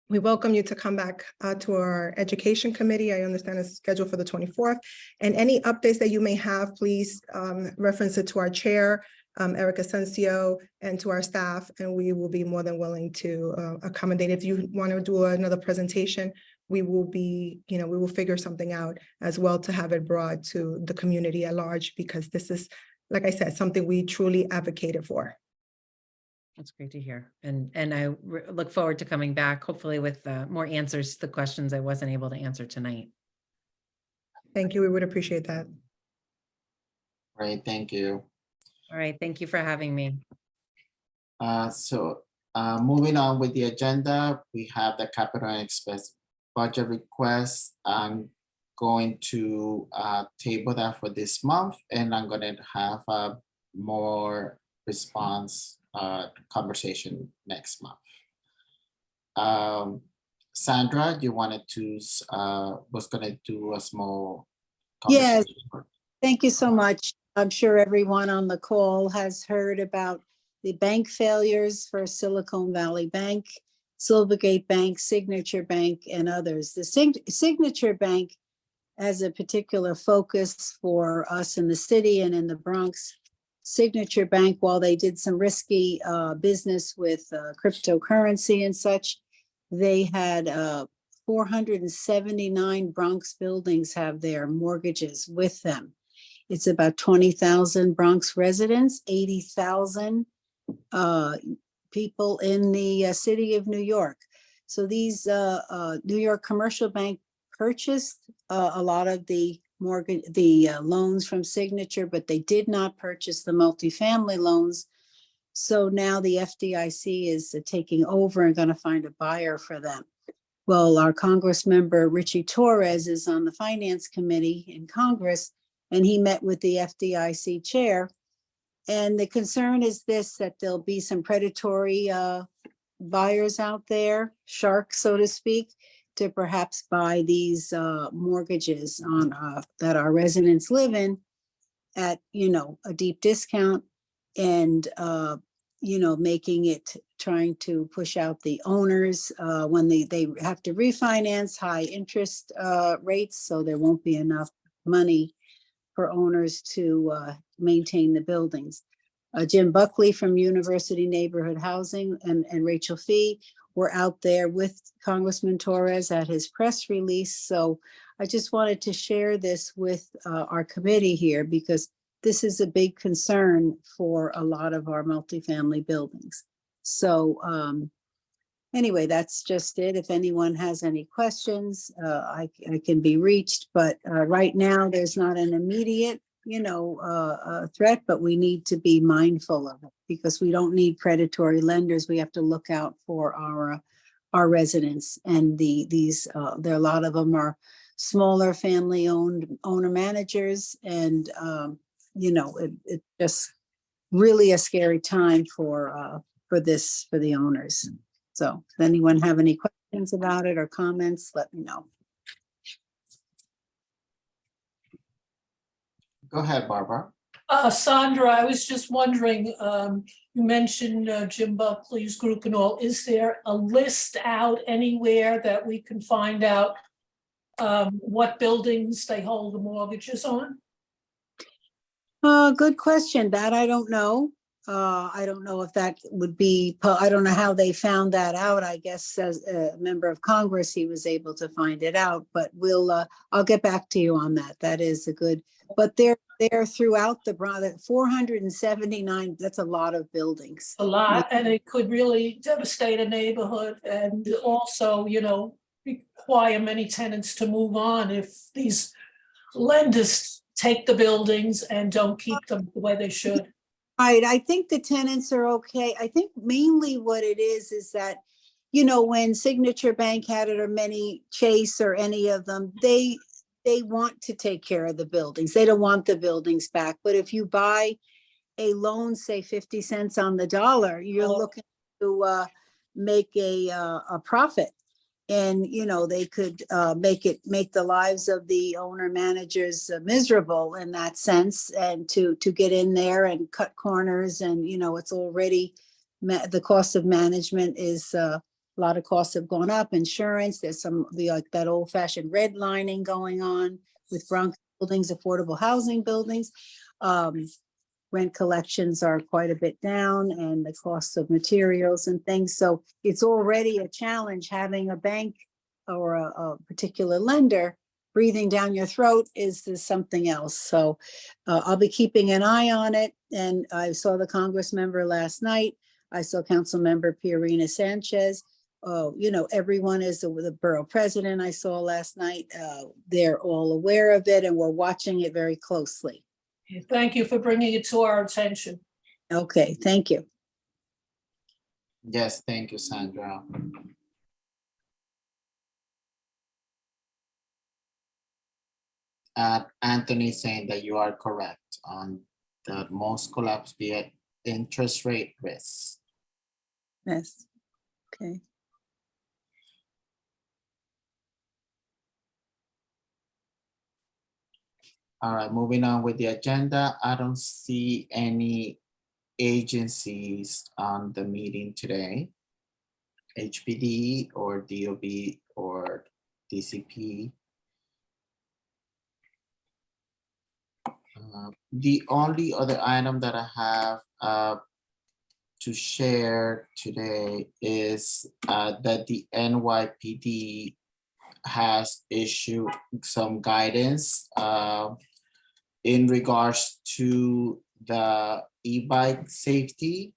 We welcome you to come back to our education committee. I understand it's scheduled for the 24th. And any updates that you may have, please reference it to our chair, Eric Asensio, and to our staff, and we will be more than willing to accommodate. If you want to do another presentation, we will be, we will figure something out as well to have it brought to the community at large, because this is, like I said, something we truly advocated for. That's great to hear. And I look forward to coming back, hopefully with more answers to the questions I wasn't able to answer tonight. Thank you. We would appreciate that. Great, thank you. All right. Thank you for having me. So moving on with the agenda, we have the capital and expense budget request. I'm going to table that for this month, and I'm going to have a more response conversation next month. Sandra, you wanted to was going to do a small Yes, conversation. thank you so much. I'm sure everyone on the call has heard about the bank failures for Silicon Valley Bank, Silvergate Bank, Signature Bank, and others. The Signature Bank has a particular focus for us in the city and in the Bronx. Signature Bank, while they did some risky business with cryptocurrency and such, they had 479 Bronx buildings have their mortgages with them. It's about 20,000 Bronx residents, 80,000 people in the city of New York. So these New York Commercial Bank purchased a lot of the mortgage, the loans from Signature, but they did not purchase the multifamily loans. So now the FDIC is taking over and going to find a buyer for them. Well, our Congress member Richie Torres is on the Finance Committee in Congress, and he met with the FDIC chair. And the concern is this, that there'll be some predatory buyers out there, sharks, so to speak, to perhaps buy these mortgages on that our residents live in at, you know, a deep discount, and you know, making it, trying to push out the owners when they have to refinance high interest rates, so there won't be enough money for owners to maintain the buildings. Jim Buckley from University Neighborhood Housing and Rachel Fee were out there with Congressman Torres at his press release. So I just wanted to share this with our committee here, because this is a big concern for a lot of our multifamily buildings. So anyway, that's just it. If anyone has any questions, I can be reached, but right now there's not an immediate, you know, threat, but we need to be mindful of it, because we don't need predatory lenders. We have to look out for our residents, and there are a lot of them are smaller family owned owner managers, and you know, it's just really a scary time for the owners. So if anyone have any questions about it or comments, let me know. Go ahead, Barbara. Sandra, I was just wondering, you mentioned Jim Buckley's group and all. Is there a list out anywhere that we can find out what buildings they hold the mortgages on? Good question. That I don't know. I don't know if that would be, I don't know how they found that out. I guess as a member of Congress, he was able to find it out, but I'll get back to you on that. That is a good, but they're throughout the Bronx, 479, that's a lot of buildings. A lot, and it could really devastate a neighborhood, and also, you know, require many tenants to move on if these lenders take the buildings and don't keep them the way they should. Right, I think the tenants are okay. I think mainly what it is that, you know, when Signature Bank had it, or many Chase or any of them, they want to take care of the buildings. They don't want the buildings back. But if you buy a loan, say 50 cents on the dollar, you're looking to make a profit. And, you know, they could make the lives of the owner managers miserable in that sense, and to get in there and cut corners. And, you know, it's already, the cost of management is, a lot of costs have gone up, insurance, there's some, like that old fashioned redlining going on with Bronx buildings, affordable housing buildings. Rent collections are quite a bit down, and the cost of materials and things. So it's already a challenge having a bank or a particular lender breathing down your throat is something else. So I'll be keeping an eye on it. And I saw the Congress member last night. I saw Council Member Pierina Sanchez. You know, everyone is the borough president I saw last night. They're all aware of it, and we're watching it very closely. Thank you for bringing it to our attention. Okay, thank you. Yes, thank you, Sandra. Anthony saying that you are correct on that most collapse via interest rate risk. Yes, okay. All right, moving on with the agenda. I don't see any agencies on the meeting today. HPD or DOB or DCP. The only other item that I have to share today is that the NYPD has issued some guidance in regards to the e-bike safety.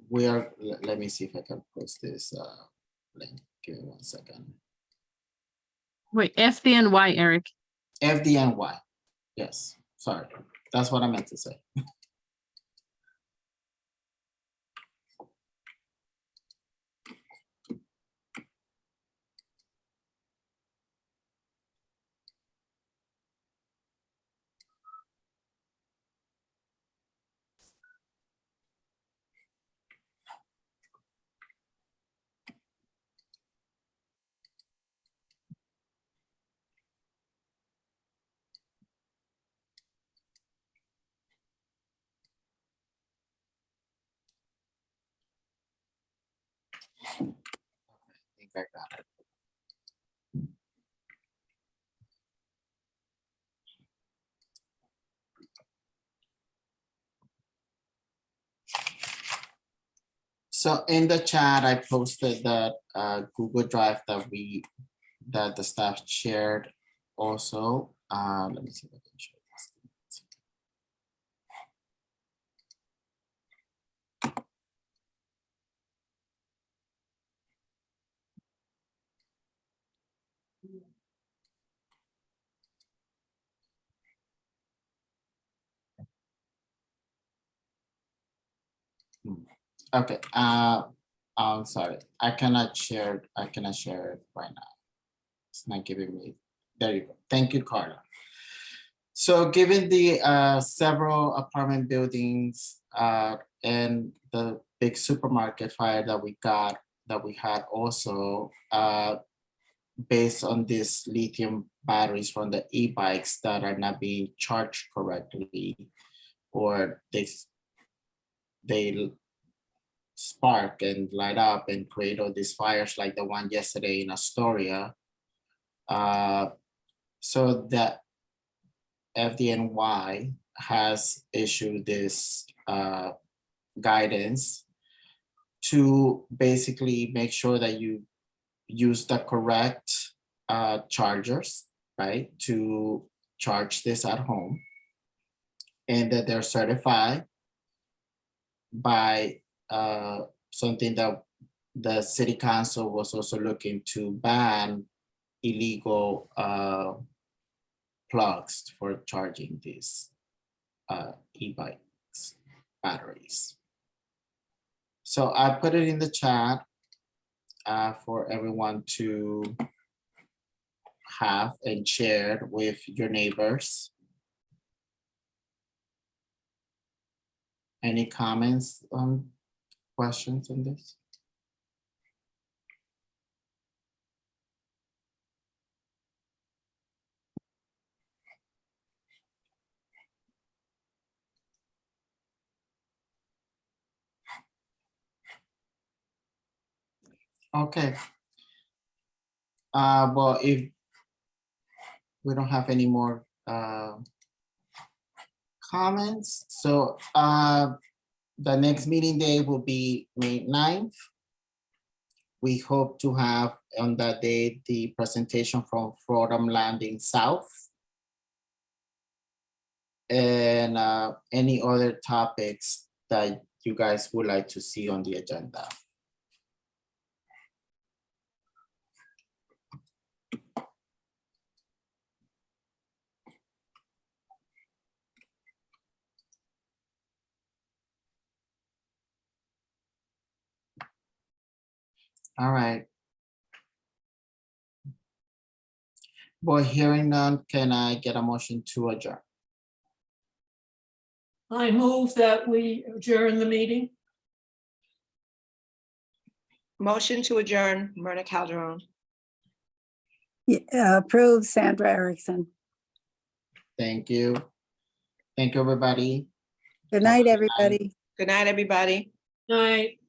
let me see if I can post this link. Give me 1 second. Wait, FDNY, Eric. FDNY. Yes, sorry. That's what I meant to say. I think I got it. So in the chat, I posted that Google Drive that the staff shared also. Let me see if I can show this. Okay, I'm sorry. I cannot share it right now. It's not giving me, there you go. Thank you, Carla. So given the several apartment buildings and the big supermarket fire that we had also, based on these lithium batteries from the e-bikes that are not being charged correctly, or they spark and light up and create all these fires like the one yesterday in Astoria. So that FDNY has issued this guidance to basically make sure that you use the correct chargers, right, to charge this at home, and that they're certified by something that the city council was also looking to ban illegal plugs for charging these e-bikes batteries. So I put it in the chat for everyone to have and share with your neighbors. Any comments on questions on this? Okay. Well, if we don't have any more comments, so the next meeting day will be May 9th. We hope to have on that day the presentation from Fordham Landing South and any other topics that you guys would like to see on the agenda. All right. Boy, hearing none, can I get a motion to adjourn? I move that we adjourn the meeting. Motion to adjourn, Myrna Calderon. Yeah, approved, Sandra Erickson. Thank you. Thank you, everybody. Good night, everybody. Good night, everybody. Night.